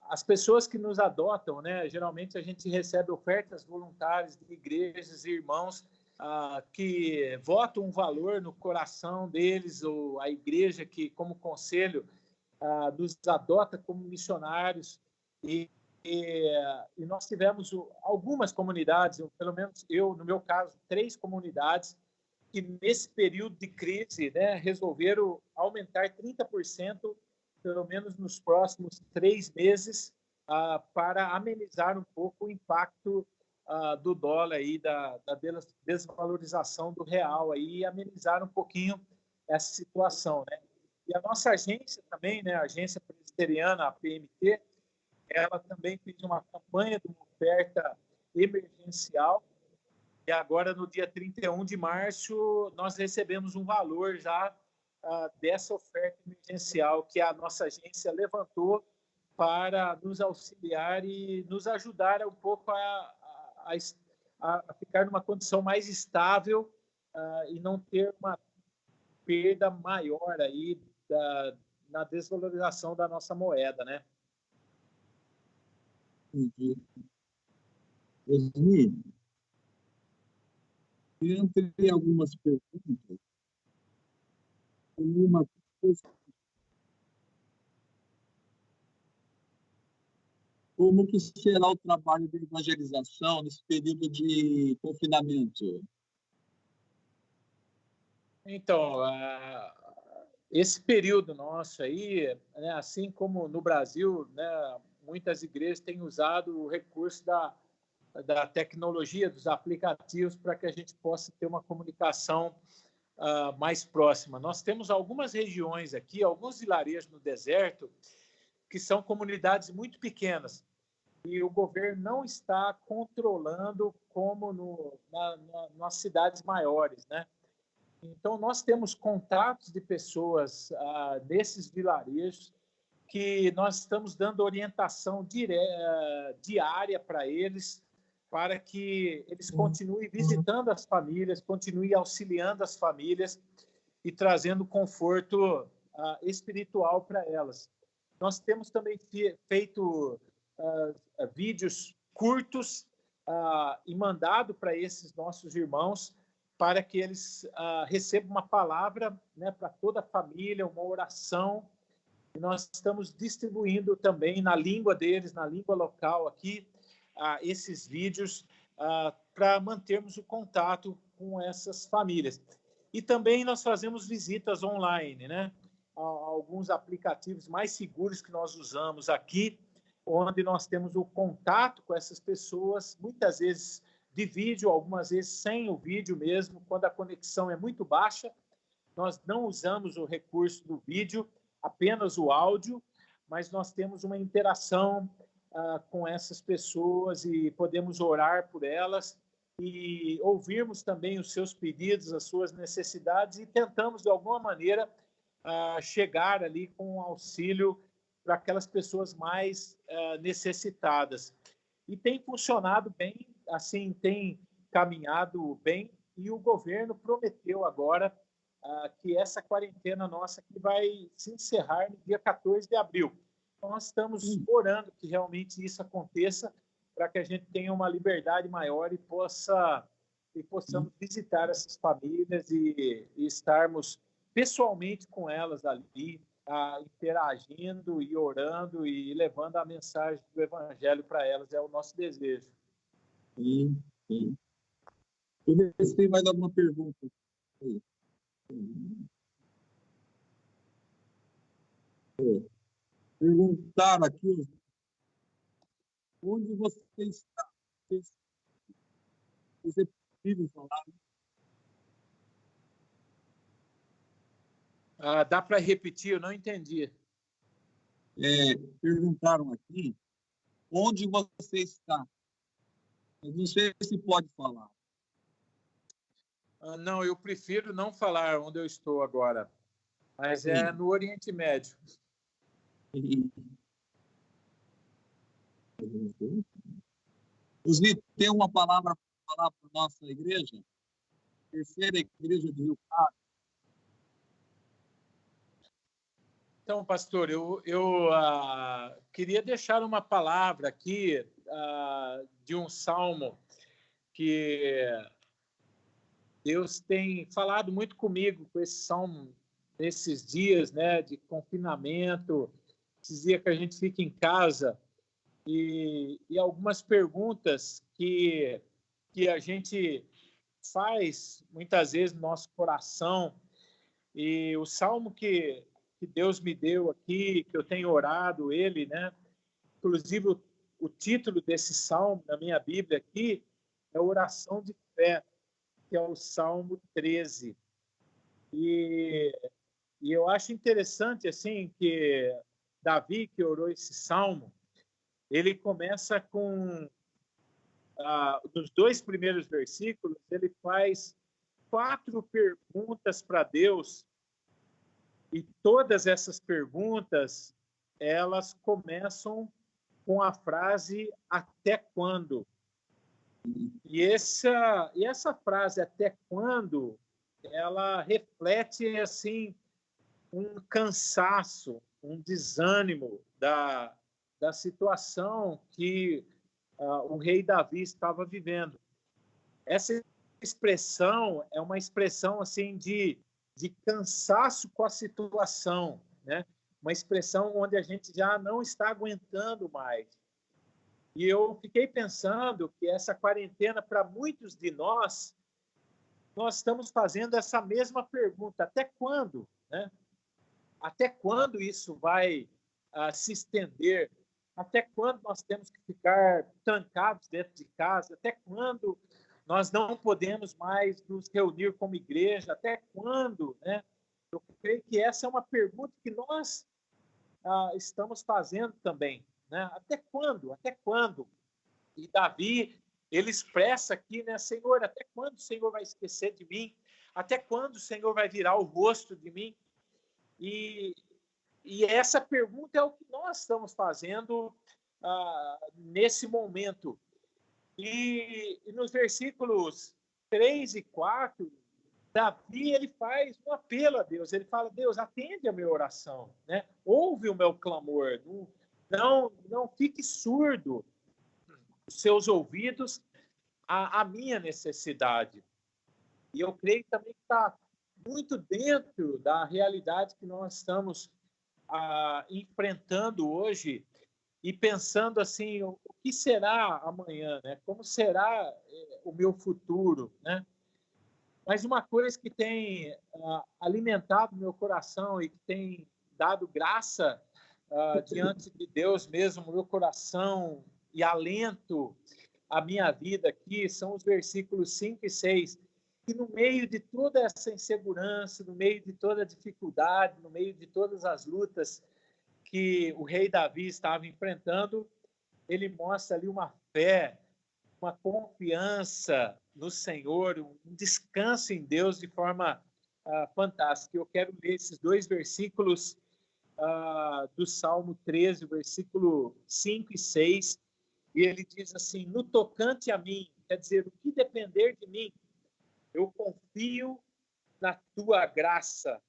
as pessoas que nos adotam, né? Geralmente a gente recebe ofertas voluntárias de igrejas e irmãos que votam um valor no coração deles, ou a igreja que, como conselho, nos adota como missionários. E nós tivemos algumas comunidades, pelo menos eu, no meu caso, 3 comunidades, que nesse período de crise, né, resolveram aumentar 30%, pelo menos nos próximos 3 meses, para amenizar um pouco o impacto do dólar aí, da desvalorização do real aí, e amenizar um pouquinho essa situação, né? E a nossa agência também, né, a agência presbiteriana, a PMT, ela também fez uma campanha de uma oferta emergencial, e agora, no dia 31 de março, nós recebemos um valor já dessa oferta emergencial que a nossa agência levantou para nos auxiliar e nos ajudar um pouco a ficar numa condição mais estável e não ter uma perda maior aí na desvalorização da nossa moeda, né? Entendi. Osni, eu tenho algumas perguntas. Uma coisa, como que será o trabalho de evangelização nesse período de confinamento? Então, esse período nosso aí, né, assim como no Brasil, né, muitas igrejas têm usado o recurso da tecnologia, dos aplicativos, para que a gente possa ter uma comunicação mais próxima. Nós temos algumas regiões aqui, alguns vilarejos no deserto, que são comunidades muito pequenas, e o governo não está controlando como nas cidades maiores, né? Então, nós temos contatos de pessoas nesses vilarejos que nós estamos dando orientação diária para eles, para que eles continuem visitando as famílias, continuem auxiliando as famílias e trazendo conforto espiritual para elas. Nós temos também feito vídeos curtos e mandado para esses nossos irmãos para que eles recebam uma palavra, né, para toda a família, uma oração. E nós estamos distribuindo também na língua deles, na língua local aqui, esses vídeos para mantermos o contato com essas famílias. E também nós fazemos visitas online, né? Alguns aplicativos mais seguros que nós usamos aqui, onde nós temos o contato com essas pessoas, muitas vezes de vídeo, algumas vezes sem o vídeo mesmo, quando a conexão é muito baixa. Nós não usamos o recurso do vídeo, apenas o áudio, mas nós temos uma interação com essas pessoas e podemos orar por elas e ouvirmos também os seus pedidos, as suas necessidades e tentamos, de alguma maneira, chegar ali com auxílio para aquelas pessoas mais necessitadas. E tem funcionado bem, assim, tem caminhado bem, e o governo prometeu agora que essa quarentena nossa aqui vai se encerrar no dia 14 de abril. Então, nós estamos orando que realmente isso aconteça, para que a gente tenha uma liberdade maior e possamos visitar essas famílias e estarmos pessoalmente com elas ali, interagindo e orando e levando a mensagem do Evangelho para elas. É o nosso desejo. Sim, sim. Eu ver se tem mais alguma pergunta. Perguntaram aqui, onde você está? Você é possível falar? Dá para repetir? Eu não entendi. Perguntaram aqui, onde você está? Eu não sei se pode falar. Não, eu prefiro não falar onde eu estou agora, mas Sim. é no Oriente Médio. Osni, tem uma palavra para falar para a nossa igreja? Terceira igreja do Rio Claro. Então, pastor, eu queria deixar uma palavra aqui de um salmo que Deus tem falado muito comigo com esse salmo nesses dias, né, de confinamento, esses dias que a gente fica em casa, e algumas perguntas que a gente faz muitas vezes no nosso coração. E o salmo que Deus me deu aqui, que eu tenho orado ele, né? Inclusive o título desse salmo na minha Bíblia aqui é Oração de Fé, que é o Salmo 13. E eu acho interessante assim que Davi, que orou esse salmo, ele começa com nos 2 primeiros versículos, ele faz 4 perguntas para Deus, e todas essas perguntas, elas começam com a frase até quando? E essa frase até quando, ela reflete assim um cansaço, um desânimo da situação que o rei Davi estava vivendo. Essa expressão é uma expressão assim de cansaço com a situação, né? Uma expressão onde a gente já não está aguentando mais. E eu fiquei pensando que essa quarentena, para muitos de nós estamos fazendo essa mesma pergunta: até quando, né? Até quando isso vai se estender? Até quando nós temos que ficar trancados dentro de casa? Até quando nós não podemos mais nos reunir como igreja? Até quando, né? Eu creio que essa é uma pergunta que nós estamos fazendo também, né? Até quando? Até quando? E Davi, ele expressa aqui, né? Senhor, até quando o Senhor vai esquecer de mim? Até quando o Senhor vai virar o rosto de mim? E essa pergunta é o que nós estamos fazendo nesse momento. E nos versículos 3 e 4, Davi, ele faz um apelo a Deus. Ele fala: Deus, atende a minha oração, né? Ouve o meu clamor. Não fique surdo os seus ouvidos à minha necessidade. E eu creio também que está muito dentro da realidade que nós estamos enfrentando hoje e pensando assim, o que será amanhã, né? Como será o meu futuro, né? Mas uma coisa que tem alimentado meu coração e que tem dado graça diante de Deus mesmo, meu coração, e alento a minha vida aqui, são os versículos 5 e 6, que no meio de toda essa insegurança, no meio de toda a dificuldade, no meio de todas as lutas que o rei Davi estava enfrentando, ele mostra ali uma fé, uma confiança no Senhor, um descanso em Deus de forma fantástica. Eu quero ler esses 2 versículos do Salmo 13, versículo 5 e 6, e ele diz assim: no tocante a mim, quer dizer, o que depender de mim, eu confio na tua graça.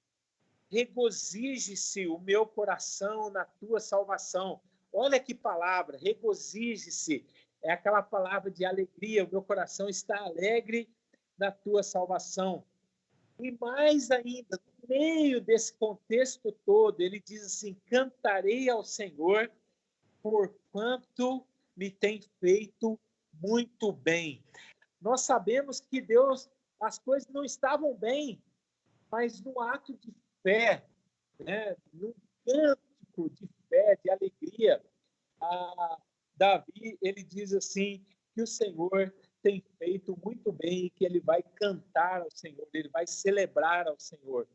Regozije-se o meu coração na tua salvação. Olha que palavra, regozije-se. É aquela palavra de alegria. O meu coração está alegre na tua salvação. E mais ainda, no meio desse contexto todo, ele diz assim: cantarei ao Senhor, porquanto me tem feito muito bem. Nós sabemos que Deus, as coisas não estavam bem, mas no ato de fé, né, num cântico de fé, de alegria, Davi, ele diz assim, que o Senhor tem feito muito bem, que ele vai cantar ao Senhor, ele vai celebrar ao Senhor.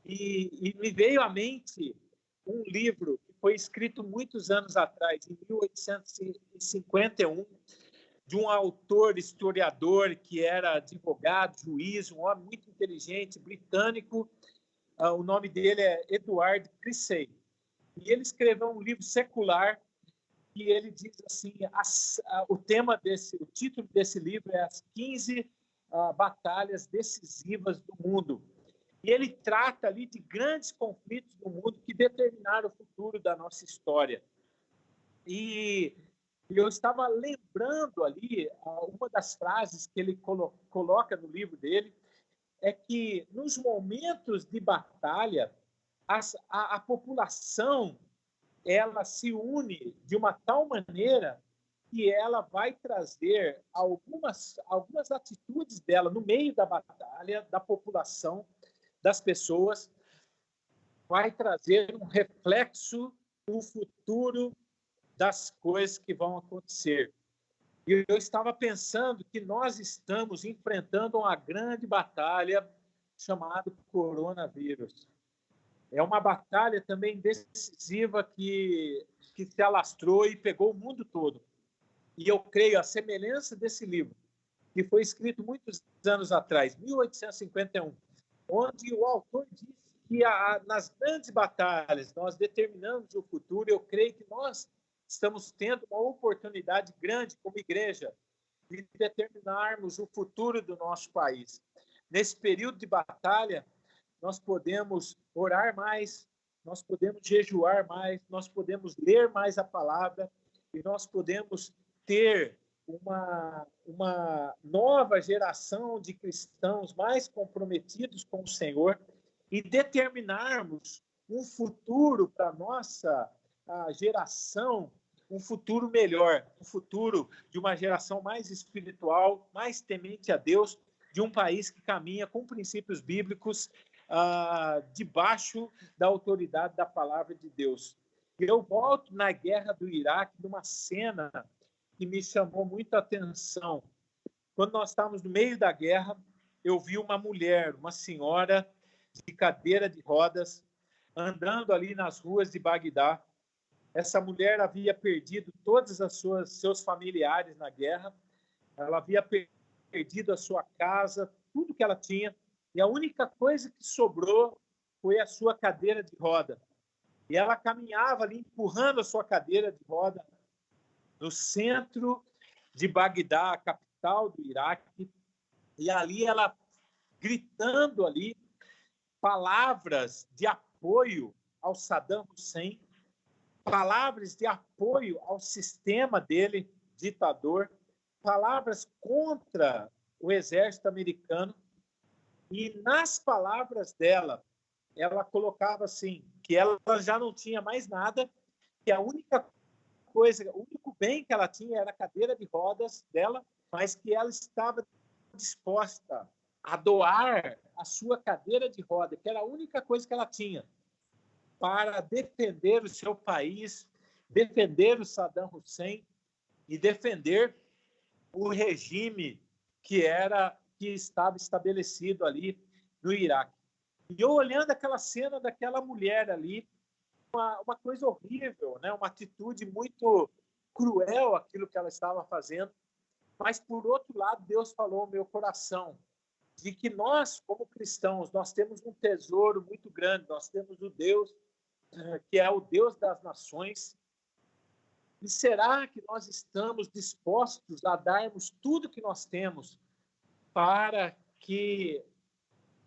E me veio à mente um livro que foi escrito muitos anos atrás, em 1851, de um autor, historiador, que era advogado, juiz, um homem muito inteligente, britânico. O nome dele é Edward Crissey. E ele escreveu um livro secular e ele diz assim, o título desse livro é As 15 Batalhas Decisivas do Mundo. E ele trata ali de grandes conflitos do mundo que determinaram o futuro da nossa história. E eu estava lembrando ali, uma das frases que ele coloca no livro dele, é que nos momentos de batalha, a população ela se une de uma tal maneira que ela vai trazer algumas atitudes dela no meio da batalha, da população, das pessoas, vai trazer um reflexo do futuro das coisas que vão acontecer. E eu estava pensando que nós estamos enfrentando uma grande batalha chamada coronavírus. É uma batalha também decisiva que se alastrou e pegou o mundo todo. E eu creio, a semelhança desse livro, que foi escrito muitos anos atrás, 1851, onde o autor disse que nas grandes batalhas nós determinamos o futuro. Eu creio que nós estamos tendo uma oportunidade grande como igreja de determinarmos o futuro do nosso país. Nesse período de batalha, nós podemos orar mais, nós podemos jejuar mais, nós podemos ler mais a palavra e nós podemos ter uma nova geração de cristãos mais comprometidos com o Senhor e determinarmos um futuro para a nossa geração, um futuro melhor, um futuro de uma geração mais espiritual, mais temente a Deus, de um país que caminha com princípios bíblicos debaixo da autoridade da palavra de Deus. Eu volto na guerra do Iraque, numa cena que me chamou muito a atenção. Quando nós estávamos no meio da guerra, eu vi uma mulher, uma senhora de cadeira de rodas, andando ali nas ruas de Bagdá. Essa mulher havia perdido todos seus familiares na guerra, ela havia perdido a sua casa, tudo que ela tinha, e a única coisa que sobrou foi a sua cadeira de roda. E ela caminhava ali, empurrando a sua cadeira de roda, no centro de Bagdá, a capital do Iraque, e ali ela gritando ali palavras de apoio ao Saddam Hussein, palavras de apoio ao sistema dele, ditador, palavras contra o exército americano. E nas palavras dela, ela colocava assim, que ela já não tinha mais nada, que a única coisa, o único bem que ela tinha era a cadeira de rodas dela, mas que ela estava disposta a doar a sua cadeira de roda, que era a única coisa que ela tinha, para defender o seu país, defender o Saddam Hussein e defender o regime que estava estabelecido ali no Iraque. E eu olhando aquela cena daquela mulher ali, uma coisa horrível, né? Uma atitude muito cruel aquilo que ela estava fazendo, mas por outro lado Deus falou ao meu coração de que nós, como cristãos, nós temos um tesouro muito grande, nós temos o Deus que é o Deus das nações. E será que nós estamos dispostos a darmos tudo que nós temos para que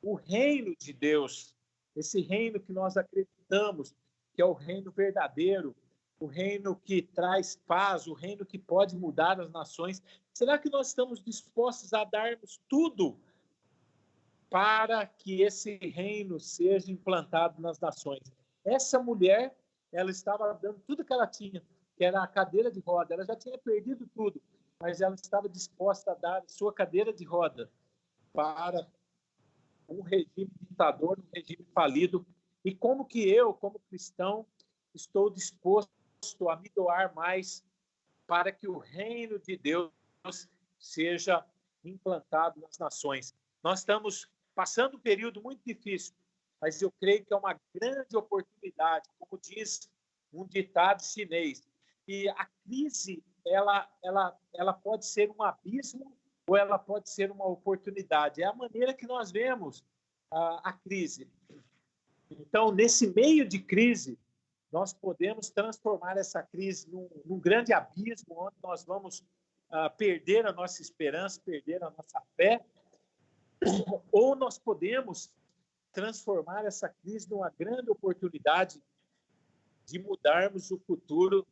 o reino de Deus, esse reino que nós acreditamos que é o reino verdadeiro, o reino que traz paz, o reino que pode mudar as nações, será que nós estamos dispostos a darmos tudo para que esse reino seja implantado nas nações? Essa mulher, ela estava dando tudo que ela tinha, que era a cadeira de roda. Ela já tinha perdido tudo, mas ela estava disposta a dar sua cadeira de roda para um regime ditador, um regime falido. E como que eu, como cristão, estou disposto a me doar mais para que o reino de Deus seja implantado nas nações? Nós estamos passando um período muito difícil, mas eu creio que é uma grande oportunidade, como diz um ditado chinês, e a crise ela pode ser um abismo ou ela pode ser uma oportunidade. É a maneira que nós vemos a crise. Então, nesse meio de crise, nós podemos transformar essa crise num grande abismo, onde nós vamos perder a nossa esperança, perder a nossa fé, ou nós podemos transformar essa crise numa grande oportunidade de mudarmos o futuro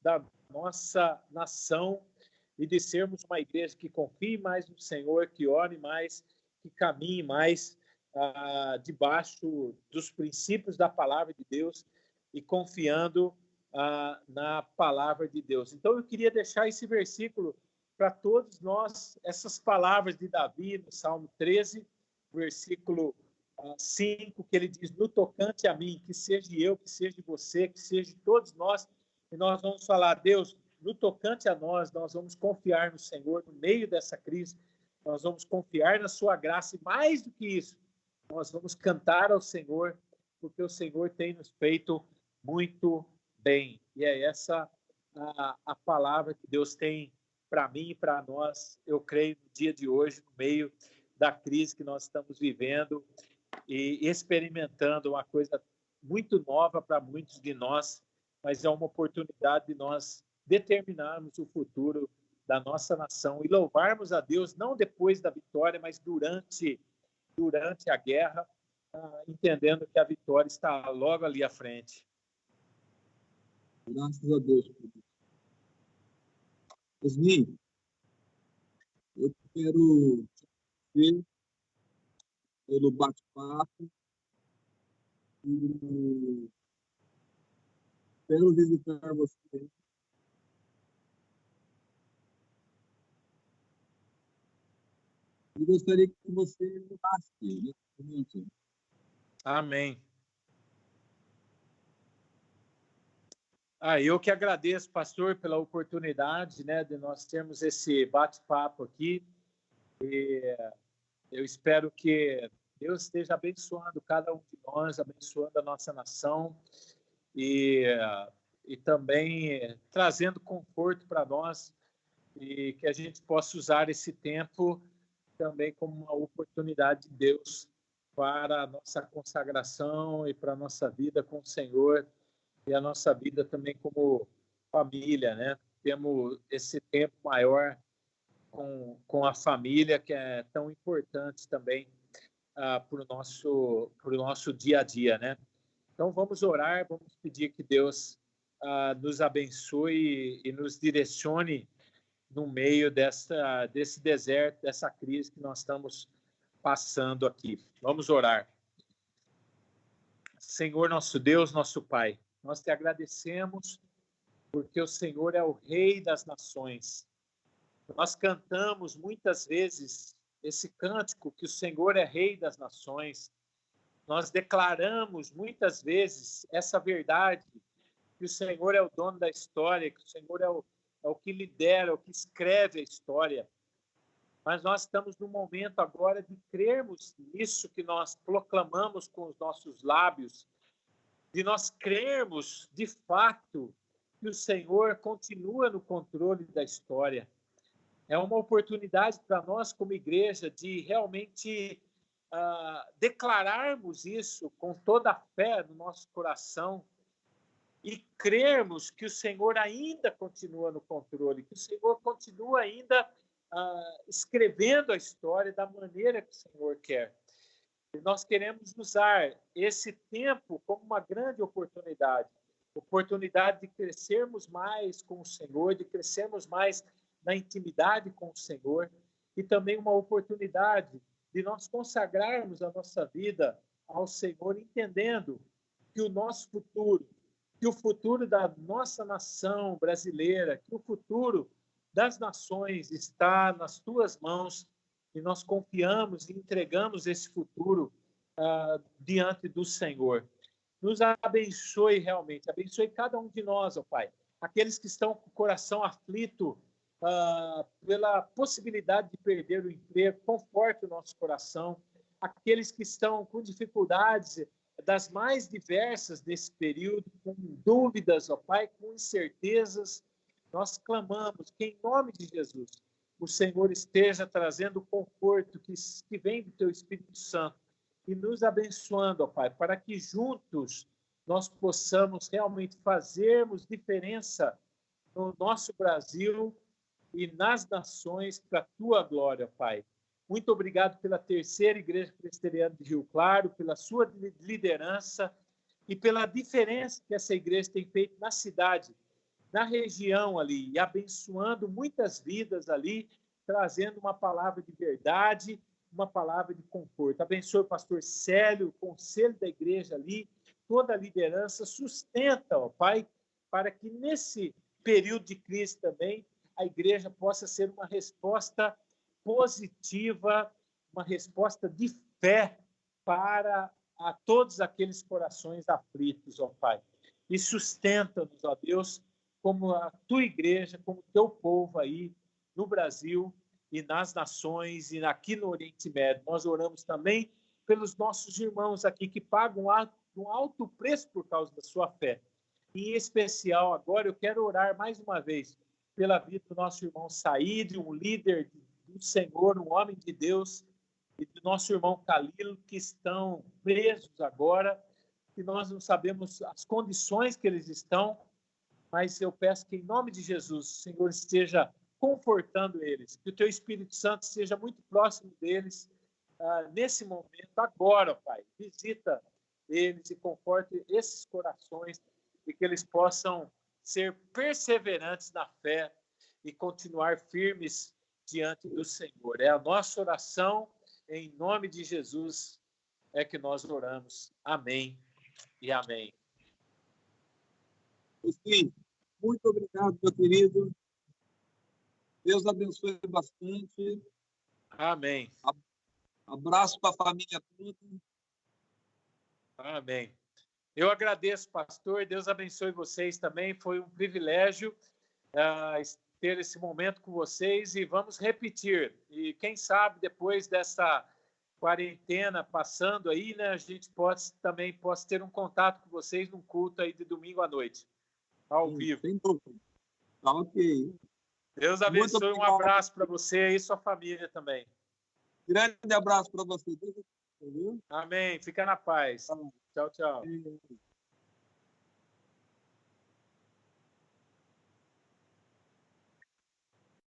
da nossa nação e de sermos uma igreja que confie mais no Senhor, que ore mais, que caminhe mais debaixo dos princípios da palavra de Deus e confiando na palavra de Deus. Então, eu queria deixar esse versículo para todos nós, essas palavras de Davi, no Salmo 13, versículo 5, que ele diz: no tocante a mim, que seja eu, que seja você, que seja todos nós, e nós vamos falar: Deus, no tocante a nós vamos confiar no Senhor no meio dessa crise, nós vamos confiar na sua graça, e mais do que isso, nós vamos cantar ao Senhor, porque o Senhor tem nos feito muito bem. E é essa a palavra que Deus tem para mim e para nós, eu creio, no dia de hoje, no meio da crise que nós estamos vivendo e experimentando uma coisa muito nova para muitos de nós, mas é uma oportunidade de nós determinarmos o futuro da nossa nação e louvarmos a Deus, não depois da vitória, mas durante a guerra, entendendo que a vitória está logo ali à frente. Graças a Deus. Osni, eu quero te agradecer pelo bate-papo. Espero visitar você. E gostaria que você orasse, né? Amém. Eu que agradeço, pastor, pela oportunidade, né, de nós termos esse bate-papo aqui. E eu espero que Deus esteja abençoando cada um de nós, abençoando a nossa nação e também trazendo conforto para nós, e que a gente possa usar esse tempo também como uma oportunidade de Deus para a nossa consagração e para a nossa vida com o Senhor e a nossa vida também como família, né? Temos esse tempo maior com a família, que é tão importante também para o nosso dia a dia, né? Então, vamos orar, vamos pedir que Deus nos abençoe e nos direcione no meio desse deserto, dessa crise que nós estamos passando aqui. Vamos orar. Senhor, nosso Deus, nosso Pai, nós te agradecemos porque o Senhor é o Rei das nações. Nós cantamos muitas vezes esse cântico que o Senhor é Rei das nações. Nós declaramos muitas vezes essa verdade, que o Senhor é o dono da história, que o Senhor é o que lidera, o que escreve a história. Mas nós estamos no momento agora de crermos nisso que nós proclamamos com os nossos lábios, de nós crermos de fato que o Senhor continua no controle da história. É uma oportunidade para nós, como igreja, de realmente declararmos isso com toda a fé no nosso coração e crermos que o Senhor ainda continua no controle, que o Senhor continua ainda escrevendo a história da maneira que o Senhor quer. E nós queremos usar esse tempo como uma grande oportunidade de crescermos mais com o Senhor, de crescermos mais na intimidade com o Senhor, e também uma oportunidade de nós consagrarmos a nossa vida ao Senhor, entendendo que o nosso futuro, que o futuro da nossa nação brasileira, que o futuro das nações está nas tuas mãos, e nós confiamos e entregamos esse futuro diante do Senhor. Nos abençoe realmente, abençoe cada um de nós, ó Pai. Aqueles que estão com o coração aflito pela possibilidade de perder o emprego, conforte o nosso coração. Aqueles que estão com dificuldades das mais diversas nesse período, com dúvidas, ó Pai, com incertezas, nós clamamos que, em nome de Jesus, o Senhor esteja trazendo o conforto que vem do Teu Espírito Santo e nos abençoando, ó Pai, para que juntos nós possamos realmente fazermos diferença no nosso Brasil e nas nações para a Tua glória, Pai. Muito obrigado pela terceira Igreja Presbiteriana de Rio Claro, pela sua liderança e pela diferença que essa igreja tem feito na cidade, na região ali, e abençoando muitas vidas ali, trazendo uma palavra de verdade, uma palavra de conforto. Abençoe o pastor Célio, o conselho da igreja ali, toda a liderança, sustenta, ó Pai, para que nesse período de crise também a igreja possa ser uma resposta positiva, uma resposta de fé para a todos aqueles corações aflitos, ó Pai. E sustenta-nos, ó Deus, como a tua igreja, como o teu povo aí no Brasil e nas nações e aqui no Oriente Médio. Nós oramos também pelos nossos irmãos aqui que pagam um alto preço por causa da sua fé. E, em especial, agora eu quero orar mais uma vez pela vida do nosso irmão Saíde, um líder do Senhor, um homem de Deus, e do nosso irmão Calilo, que estão presos agora, que nós não sabemos as condições que eles estão, mas eu peço que, em nome de Jesus, o Senhor esteja confortando eles, que o teu Espírito Santo esteja muito próximo deles nesse momento, agora, Pai. Visita eles e conforte esses corações e que eles possam ser perseverantes na fé e continuar firmes diante do Senhor. É a nossa oração, em nome de Jesus, é que nós oramos. Amém e amém. Sim, muito obrigado, meu querido. Deus abençoe bastante. Amém. Abraço para a família toda. Amém. Eu agradeço, pastor. Deus abençoe vocês também. Foi um privilégio ter esse momento com vocês e vamos repetir. E quem sabe depois dessa quarentena passando aí, né, a gente também possa ter um contato com vocês num culto aí de domingo à noite, ao vivo. Sem dúvida. Tá ok. Deus abençoe. Um abraço para você e sua família também. Grande abraço para você. Amém. Fica na paz. Tchau, tchau.